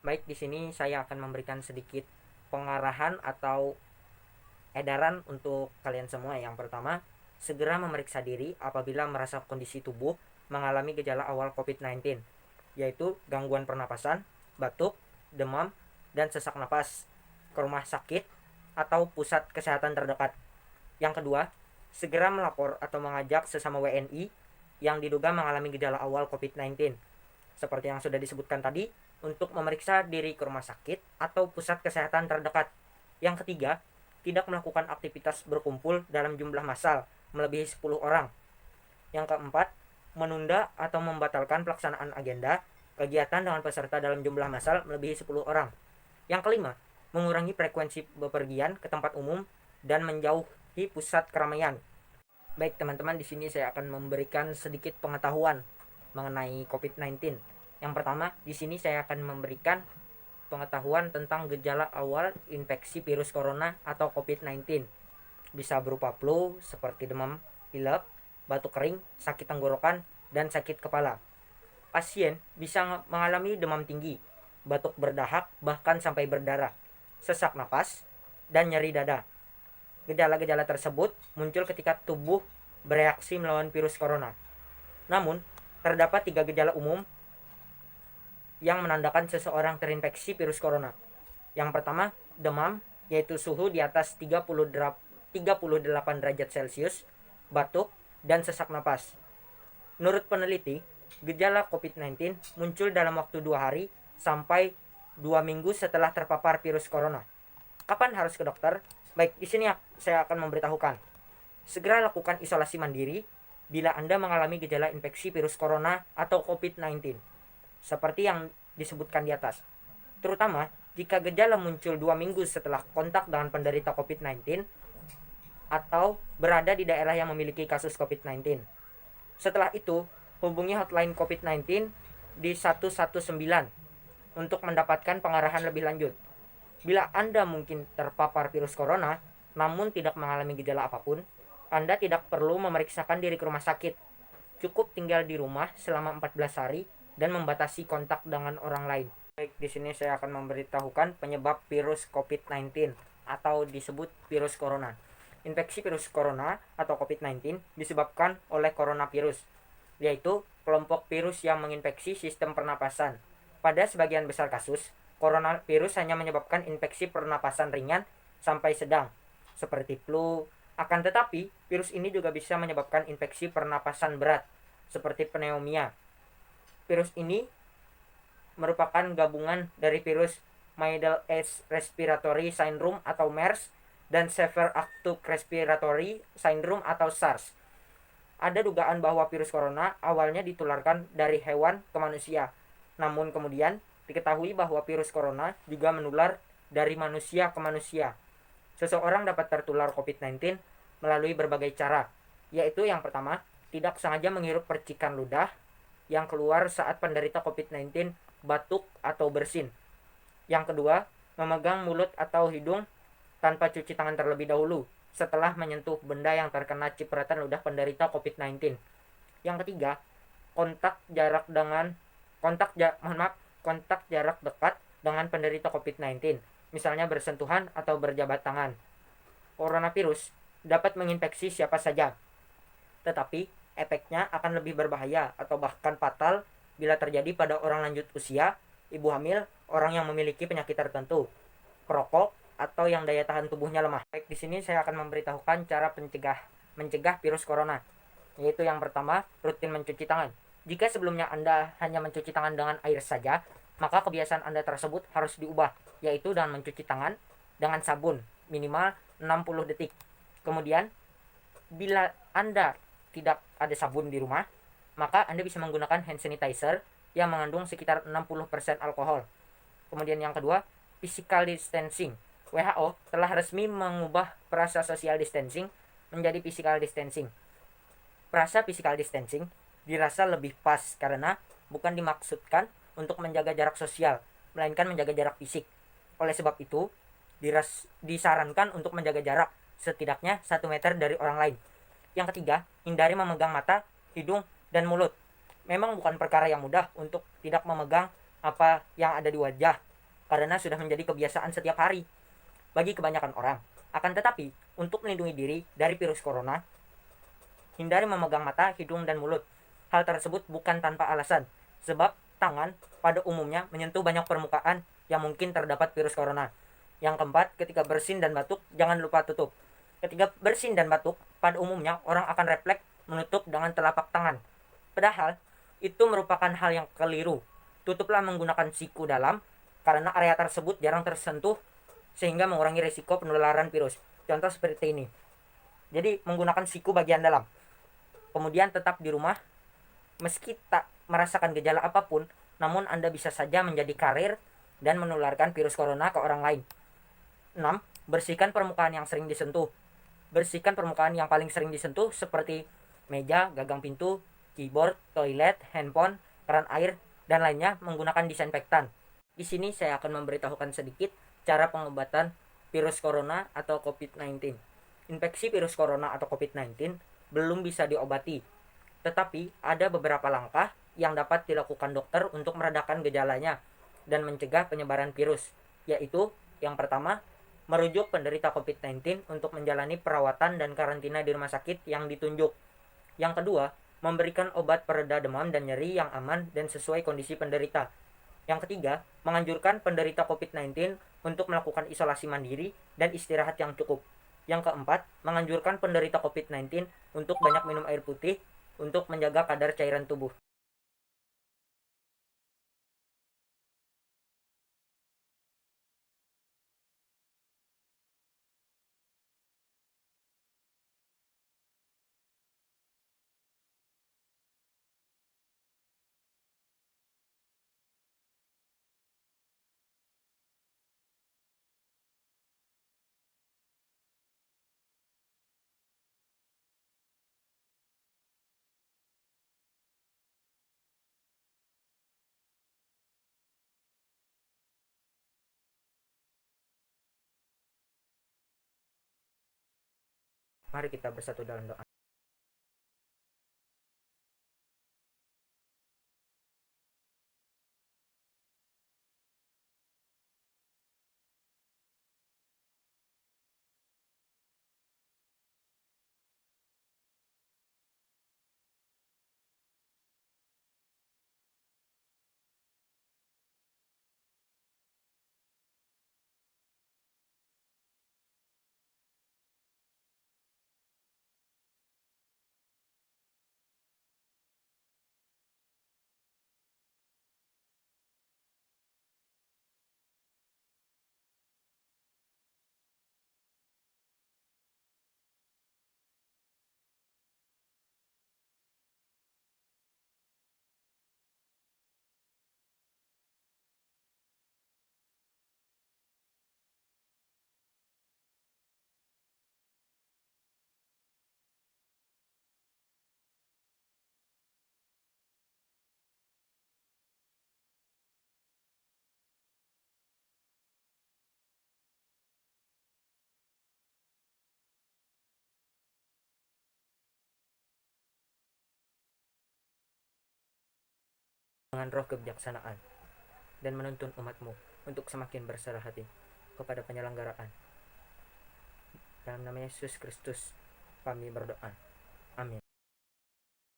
Baik, di sini saya akan memberikan sedikit pengarahan atau edaran untuk kalian semua. Yang pertama, segera memeriksa diri apabila merasa kondisi tubuh mengalami gejala awal COVID-19, yaitu gangguan pernapasan, batuk, demam, dan sesak napas, ke rumah sakit atau pusat kesehatan terdekat. Yang kedua, segera melapor atau mengajak sesama WNI yang diduga mengalami gejala awal COVID-19, seperti yang sudah disebutkan tadi, untuk memeriksa diri ke rumah sakit atau pusat kesehatan terdekat. Yang ketiga, tidak melakukan aktivitas berkumpul dalam jumlah massal melebihi 10 orang. Yang keempat, menunda atau membatalkan pelaksanaan agenda kegiatan dengan peserta dalam jumlah massal melebihi 10 orang. Yang kelima, mengurangi frekuensi bepergian ke tempat umum dan menjauhi pusat keramaian. Baik teman-teman, di sini saya akan memberikan sedikit pengetahuan mengenai COVID-19. Yang pertama, di sini saya akan memberikan pengetahuan tentang gejala awal infeksi virus corona atau COVID-19. Bisa berupa flu seperti demam, pilek, batuk kering, sakit tenggorokan, dan sakit kepala. Pasien bisa mengalami demam tinggi, batuk berdahak bahkan sampai berdarah, sesak napas, dan nyeri dada. Gejala-gejala tersebut muncul ketika tubuh bereaksi melawan virus corona. Namun, terdapat 3 gejala umum yang menandakan seseorang terinfeksi virus corona. Yang pertama, demam, yaitu suhu di atas 38 derajat Celcius, batuk, dan sesak napas. Menurut peneliti, gejala COVID-19 muncul dalam waktu 2 hari sampai 2 minggu setelah terpapar virus corona. Kapan harus ke dokter? Baik, di sini saya akan memberitahukan. Segera lakukan isolasi mandiri bila Anda mengalami gejala infeksi virus corona atau COVID-19, seperti yang disebutkan di atas. Terutama jika gejala muncul 2 minggu setelah kontak dengan penderita COVID-19 atau berada di daerah yang memiliki kasus COVID-19. Setelah itu, hubungi hotline COVID-19 di 119 untuk mendapatkan pengarahan lebih lanjut. Bila Anda mungkin terpapar virus corona namun tidak mengalami gejala apapun, Anda tidak perlu memeriksakan diri ke rumah sakit. Cukup tinggal di rumah selama 14 hari dan membatasi kontak dengan orang lain. Baik, di sini saya akan memberitahukan penyebab virus COVID-19 atau disebut virus corona. Infeksi virus corona atau COVID-19 disebabkan oleh coronavirus, yaitu kelompok virus yang menginfeksi sistem pernapasan. Pada sebagian besar kasus, coronavirus hanya menyebabkan infeksi pernapasan ringan sampai sedang, seperti flu. Akan tetapi, virus ini juga bisa menyebabkan infeksi pernapasan berat, seperti pneumonia. Virus ini merupakan gabungan dari virus Middle East Respiratory Syndrome atau MERS dan Severe Acute Respiratory Syndrome atau SARS. Ada dugaan bahwa virus corona awalnya ditularkan dari hewan ke manusia. Namun kemudian diketahui bahwa virus corona juga menular dari manusia ke manusia. Seseorang dapat tertular COVID-19 melalui berbagai cara, yaitu yang pertama, tidak sengaja menghirup percikan ludah yang keluar saat penderita COVID-19 batuk atau bersin. Yang kedua, memegang mulut atau hidung tanpa cuci tangan terlebih dahulu setelah menyentuh benda yang terkena cipratan ludah penderita COVID-19. Yang ketiga, kontak jarak dekat dengan penderita COVID-19, misalnya bersentuhan atau berjabat tangan. Coronavirus dapat menginfeksi siapa saja, tetapi efeknya akan lebih berbahaya atau bahkan fatal bila terjadi pada orang lanjut usia, ibu hamil, orang yang memiliki penyakit tertentu, perokok, atau yang daya tahan tubuhnya lemah. Baik, di sini saya akan memberitahukan cara mencegah virus corona, yaitu yang pertama, rutin mencuci tangan. Jika sebelumnya Anda hanya mencuci tangan dengan air saja, maka kebiasaan Anda tersebut harus diubah, yaitu dengan mencuci tangan dengan sabun minimal 60 detik. Kemudian, bila Anda tidak ada sabun di rumah, maka Anda bisa menggunakan hand sanitizer yang mengandung sekitar 60% alkohol. Kemudian yang kedua, physical distancing. WHO telah resmi mengubah frasa social distancing menjadi physical distancing. Frasa physical distancing dirasa lebih pas karena bukan dimaksudkan untuk menjaga jarak sosial, melainkan menjaga jarak fisik. Oleh sebab itu, disarankan untuk menjaga jarak setidaknya 1 meter dari orang lain. Yang ketiga, hindari memegang mata, hidung, dan mulut. Memang bukan perkara yang mudah untuk tidak memegang apa yang ada di wajah, karena sudah menjadi kebiasaan setiap hari bagi kebanyakan orang. Akan tetapi, untuk melindungi diri dari virus corona, hindari memegang mata, hidung, dan mulut. Hal tersebut bukan tanpa alasan, sebab tangan pada umumnya menyentuh banyak permukaan yang mungkin terdapat virus corona. Yang keempat, ketika bersin dan batuk, jangan lupa tutup. Ketika bersin dan batuk, pada umumnya orang akan refleks menutup dengan telapak tangan. Padahal, itu merupakan hal yang keliru. Tutuplah menggunakan siku dalam, karena area tersebut jarang tersentuh, sehingga mengurangi risiko penularan virus. Contoh seperti ini. Jadi, menggunakan siku bagian dalam. Kemudian tetap di rumah, meski tak merasakan gejala apapun, namun Anda bisa saja menjadi karir dan menularkan virus corona ke orang lain. 6. Bersihkan permukaan yang sering disentuh. Bersihkan permukaan yang paling sering disentuh seperti meja, gagang pintu, keyboard, toilet, handphone, keran air, dan lainnya menggunakan disinfektan. Di sini saya akan memberitahukan sedikit cara pengobatan virus corona atau COVID-19. Infeksi virus corona atau COVID-19 belum bisa diobati, tetapi ada beberapa langkah yang dapat dilakukan dokter untuk meredakan gejalanya dan mencegah penyebaran virus, yaitu yang pertama, merujuk penderita COVID-19 untuk menjalani perawatan dan karantina di rumah sakit yang ditunjuk. Yang kedua, memberikan obat pereda demam dan nyeri yang aman dan sesuai kondisi penderita. Yang ketiga, menganjurkan penderita COVID-19 untuk melakukan isolasi mandiri dan istirahat yang cukup. Yang keempat, menganjurkan penderita COVID-19 untuk banyak minum air putih untuk menjaga kadar cairan tubuh. Mari kita bersatu dalam doa. Dengan roh kebijaksanaan dan menuntun umatmu untuk semakin berserah hati kepada penyelenggaraan. Dalam nama Yesus Kristus kami berdoa.